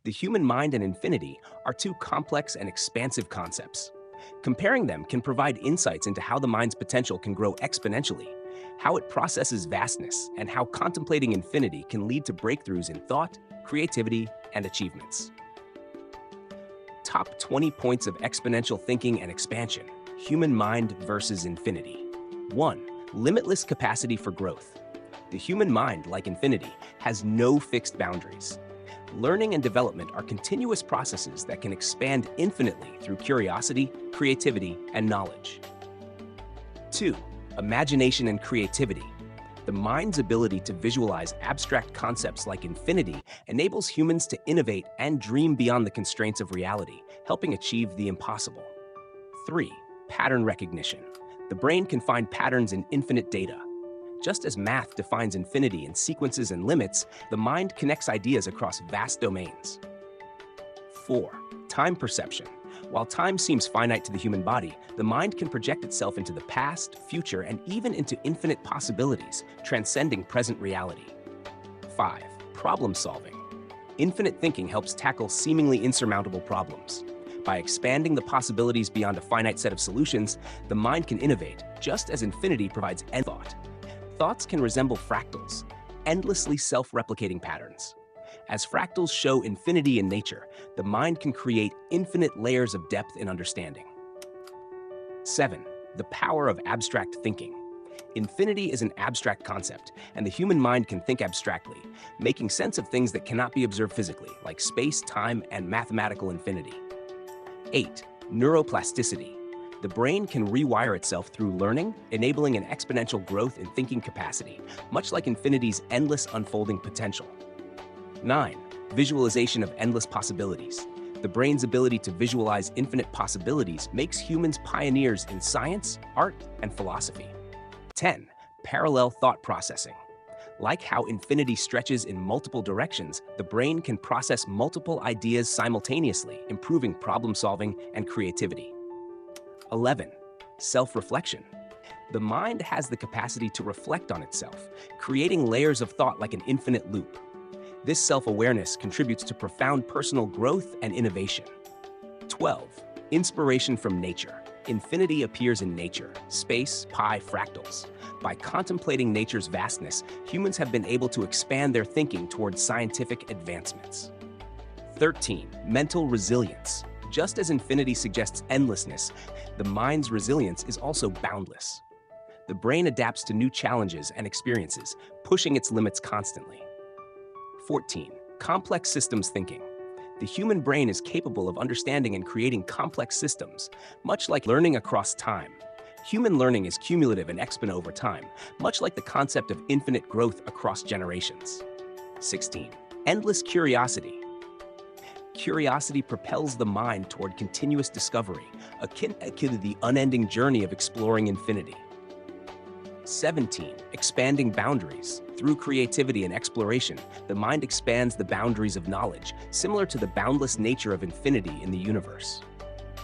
The human mind and infinity are two complex and expansive concepts. Comparing them can provide insights into how the mind's potential can grow exponentially, how it processes vastness, and how contemplating infinity can lead to breakthroughs in thought, creativity, and achievements. Top 20 points of exponential thinking and expansion: human mind versus infinity. 1. Limitless capacity for growth. The human mind, like infinity, has no fixed boundaries. Learning and development are continuous processes that can expand infinitely through curiosity, creativity, and knowledge. 2. Imagination and creativity. The mind's ability to visualize abstract concepts like infinity enables humans to innovate and dream beyond the constraints of reality, helping achieve the impossible. 3. Pattern recognition. The brain can find patterns in infinite data. Just as math defines infinity in sequences and limits, the mind connects ideas across vast domains. 4. Time perception. While time seems finite to the human body, the mind can project itself into the past, future, and even into infinite possibilities, transcending present reality. 5. Problem solving. Infinite thinking helps tackle seemingly insurmountable problems. By expanding the possibilities beyond a finite set of solutions, the mind can innovate, just as infinity provides end thought. Thoughts can resemble fractals, endlessly self-replicating patterns. As fractals show infinity in nature, the mind can create infinite layers of depth and understanding. 7. The power of abstract thinking. Infinity is an abstract concept, and the human mind can think abstractly, making sense of things that cannot be observed physically, like space, time, and mathematical infinity. 8. Neuroplasticity. The brain can rewire itself through learning, enabling an exponential growth in thinking capacity, much like infinity's endless unfolding potential. 9. Visualization of endless possibilities. The brain's ability to visualize infinite possibilities makes humans pioneers in science, art, and philosophy. 10. Parallel thought processing. Like how infinity stretches in multiple directions, the brain can process multiple ideas simultaneously, improving problem solving and creativity. 11. Self-reflection. The mind has the capacity to reflect on itself, creating layers of thought like an infinite loop. This self-awareness contributes to profound personal growth and innovation. 12. Inspiration from nature. Infinity appears in nature, space, pi, fractals. By contemplating nature's vastness, humans have been able to expand their thinking towards scientific advancements. 13. Mental resilience. Just as infinity suggests endlessness, the mind's resilience is also boundless. The brain adapts to new challenges and experiences, pushing its limits constantly. 14. Complex systems thinking. The human brain is capable of understanding and creating complex systems, much like learning across time. Human learning is cumulative and exponential over time, much like the concept of infinite growth across generations. 16. Endless curiosity. Curiosity propels the mind toward continuous discovery, akin to the unending journey of exploring infinity. 17. Expanding boundaries. Through creativity and exploration, the mind expands the boundaries of knowledge, similar to the boundless nature of infinity in the universe.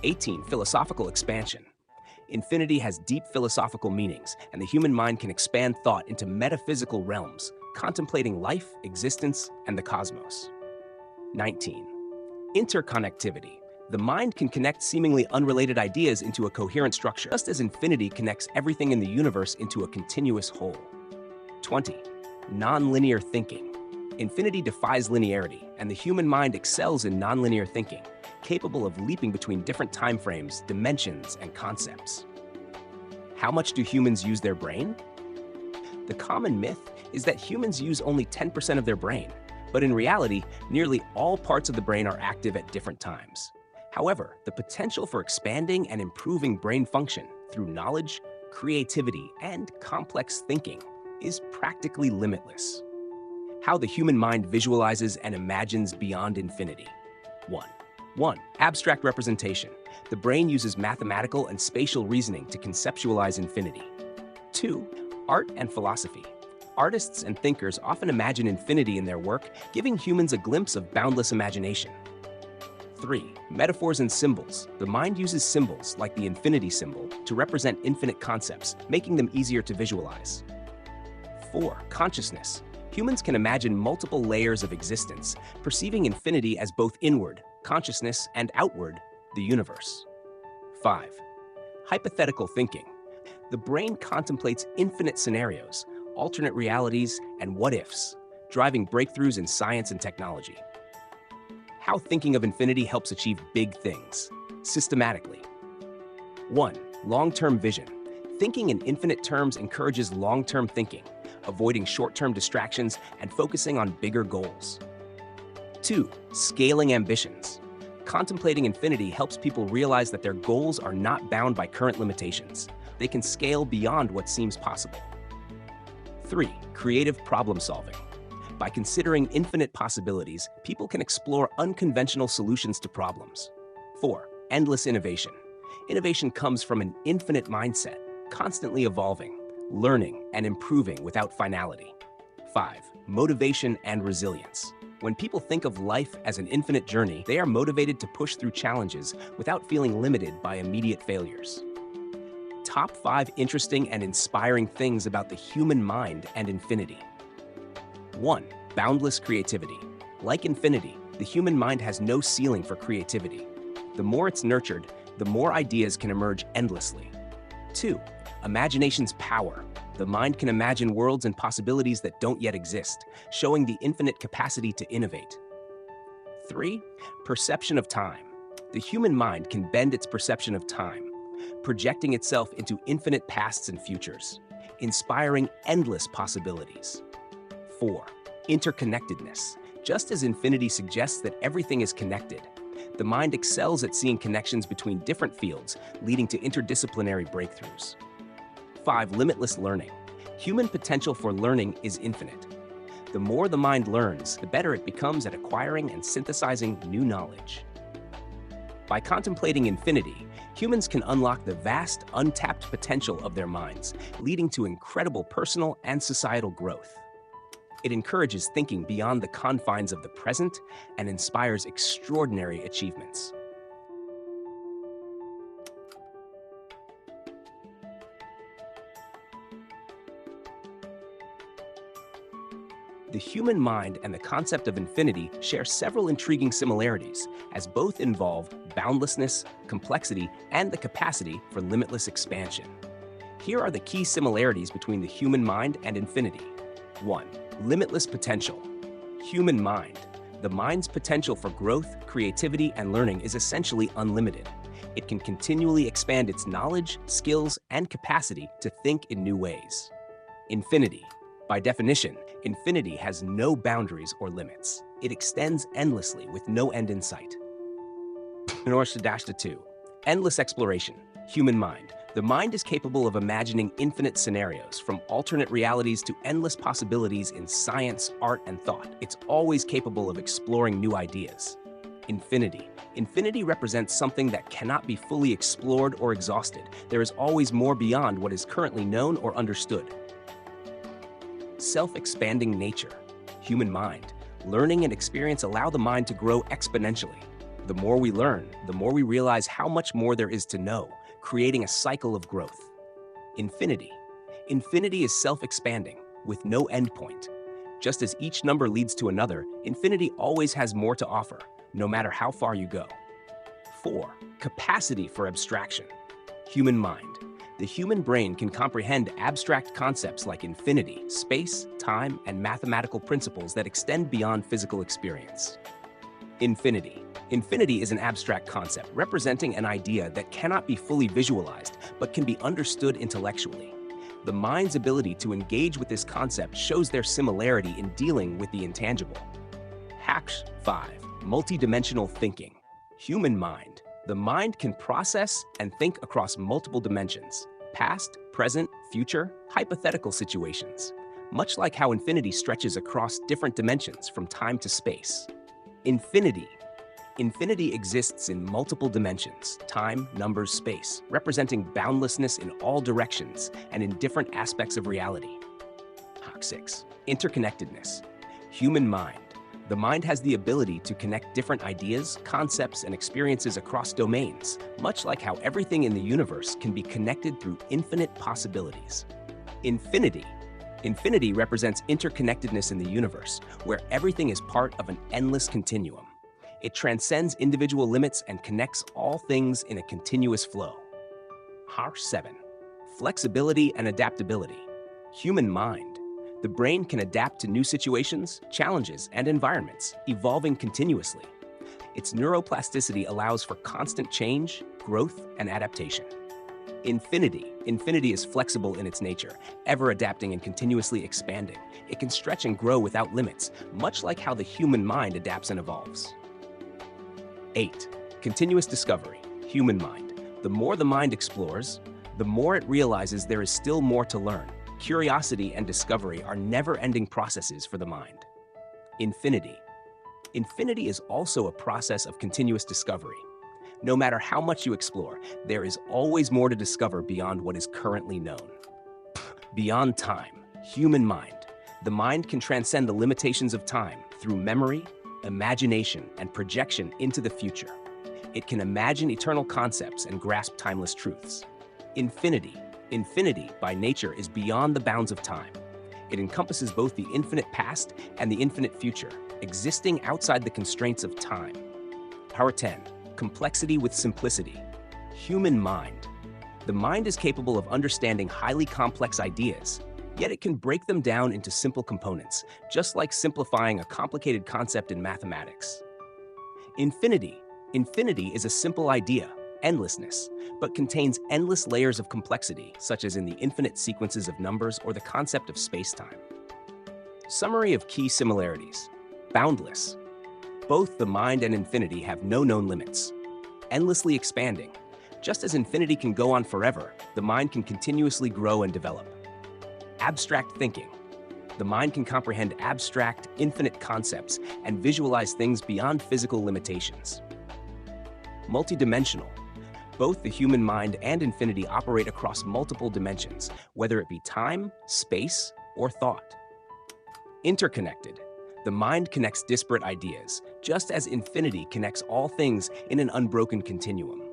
18. Philosophical expansion. Infinity has deep philosophical meanings, and the human mind can expand thought into metaphysical realms, contemplating life, existence, and the cosmos. 19. Interconnectivity. The mind can connect seemingly unrelated ideas into a coherent structure, just as infinity connects everything in the universe into a continuous whole. 20. Nonlinear thinking. Infinity defies linearity, and the human mind excels in nonlinear thinking, capable of leaping between different time frames, dimensions, and concepts. How much do humans use their brain? The common myth is that humans use only 10% of their brain, but in reality, nearly all parts of the brain are active at different times. However, the potential for expanding and improving brain function through knowledge, creativity, and complex thinking is practically limitless. How the human mind visualizes and imagines beyond infinity. 1. Abstract representation. The brain uses mathematical and spatial reasoning to conceptualize infinity. 2. Art and philosophy. Artists and thinkers often imagine infinity in their work, giving humans a glimpse of boundless imagination. 3. Metaphors and symbols. The mind uses symbols, like the infinity symbol, to represent infinite concepts, making them easier to visualize. 4. Consciousness. Humans can imagine multiple layers of existence, perceiving infinity as both inward, consciousness, and outward, the universe. 5. Hypothetical thinking. The brain contemplates infinite scenarios, alternate realities, and what-ifs, driving breakthroughs in science and technology. How thinking of infinity helps achieve big things, systematically. 1. Long-term vision. Thinking in infinite terms encourages long-term thinking, avoiding short-term distractions and focusing on bigger goals. 2. Scaling ambitions. Contemplating infinity helps people realize that their goals are not bound by current limitations. They can scale beyond what seems possible. 3. Creative problem solving. By considering infinite possibilities, people can explore unconventional solutions to problems. 4. Endless innovation. Innovation comes from an infinite mindset, constantly evolving, learning, and improving without finality. 5. Motivation and resilience. When people think of life as an infinite journey, they are motivated to push through challenges without feeling limited by immediate failures. Top 5 interesting and inspiring things about the human mind and infinity. 1. Boundless creativity. Like infinity, the human mind has no ceiling for creativity. The more it's nurtured, the more ideas can emerge endlessly. 2. Imagination's power. The mind can imagine worlds and possibilities that don't yet exist, showing the infinite capacity to innovate. 3. Perception of time. The human mind can bend its perception of time, projecting itself into infinite pasts and futures, inspiring endless possibilities. 4. Interconnectedness. Just as infinity suggests that everything is connected, the mind excels at seeing connections between different fields, leading to interdisciplinary breakthroughs. 5. Limitless learning. Human potential for learning is infinite. The more the mind learns, the better it becomes at acquiring and synthesizing new knowledge. By contemplating infinity, humans can unlock the vast, untapped potential of their minds, leading to incredible personal and societal growth. It encourages thinking beyond the confines of the present and inspires extraordinary achievements. The human mind and the concept of infinity share several intriguing similarities, as both involve boundlessness, complexity, and the capacity for limitless expansion. Here are the key similarities between the human mind and infinity. 1. Limitless potential. Human mind. The mind's potential for growth, creativity, and learning is essentially unlimited. It can continually expand its knowledge, skills, and capacity to think in new ways. Infinity. By definition, infinity has no boundaries or limits. It extends endlessly with no end in sight. 2. Endless exploration. Human mind. The mind is capable of imagining infinite scenarios, from alternate realities to endless possibilities in science, art, and thought. It's always capable of exploring new ideas. Infinity. Infinity represents something that cannot be fully explored or exhausted. There is always more beyond what is currently known or understood. Self-expanding nature. Human mind. Learning and experience allow the mind to grow exponentially. The more we learn, the more we realize how much more there is to know, creating a cycle of growth. Infinity. Infinity is self-expanding, with no endpoint. Just as each number leads to another, infinity always has more to offer, no matter how far you go. 4. Capacity for abstraction. Human mind. The human brain can comprehend abstract concepts like infinity, space, time, and mathematical principles that extend beyond physical experience. Infinity. Infinity is an abstract concept representing an idea that cannot be fully visualized but can be understood intellectually. The mind's ability to engage with this concept shows their similarity in dealing with the intangible. 5. Multidimensional thinking. Human mind. The mind can process and think across multiple dimensions: past, present, future, hypothetical situations, much like how infinity stretches across different dimensions from time to space. Infinity. Infinity exists in multiple dimensions: time, numbers, space, representing boundlessness in all directions and in different aspects of reality. 6. Interconnectedness. Human mind. The mind has the ability to connect different ideas, concepts, and experiences across domains, much like how everything in the universe can be connected through infinite possibilities. Infinity. Infinity represents interconnectedness in the universe, where everything is part of an endless continuum. It transcends individual limits and connects all things in a continuous flow. 7. Flexibility and adaptability. Human mind. The brain can adapt to new situations, challenges, and environments, evolving continuously. Its neuroplasticity allows for constant change, growth, and adaptation. Infinity. Infinity is flexible in its nature, ever adapting and continuously expanding. It can stretch and grow without limits, much like how the human mind adapts and evolves. 8. Continuous discovery. Human mind. The more the mind explores, the more it realizes there is still more to learn. Curiosity and discovery are never-ending processes for the mind. Infinity. Infinity is also a process of continuous discovery. No matter how much you explore, there is always more to discover beyond what is currently known. Beyond time. Human mind. The mind can transcend the limitations of time through memory, imagination, and projection into the future. It can imagine eternal concepts and grasp timeless truths. Infinity. Infinity, by nature, is beyond the bounds of time. It encompasses both the infinite past and the infinite future, existing outside the constraints of time. 10. Complexity with simplicity. Human mind. The mind is capable of understanding highly complex ideas, yet it can break them down into simple components, just like simplifying a complicated concept in mathematics. Infinity. Infinity is a simple idea, endlessness, but contains endless layers of complexity, such as in the infinite sequences of numbers or the concept of space-time. Summary of key similarities. Boundless. Both the mind and infinity have no known limits. Endlessly expanding. Just as infinity can go on forever, the mind can continuously grow and develop. Abstract thinking. The mind can comprehend abstract, infinite concepts and visualize things beyond physical limitations. Multidimensional. Both the human mind and infinity operate across multiple dimensions, whether it be time, space, or thought. Interconnected. The mind connects disparate ideas, just as infinity connects all things in an unbroken continuum.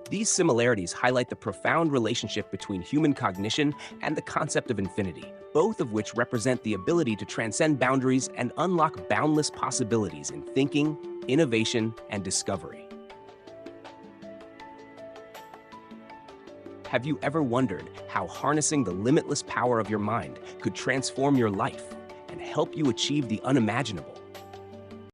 These similarities highlight the profound relationship between human cognition and the concept of infinity, both of which represent the ability to transcend boundaries and unlock boundless possibilities in thinking, innovation, and discovery. Have you ever wondered how harnessing the limitless power of your mind could transform your life and help you achieve the unimaginable?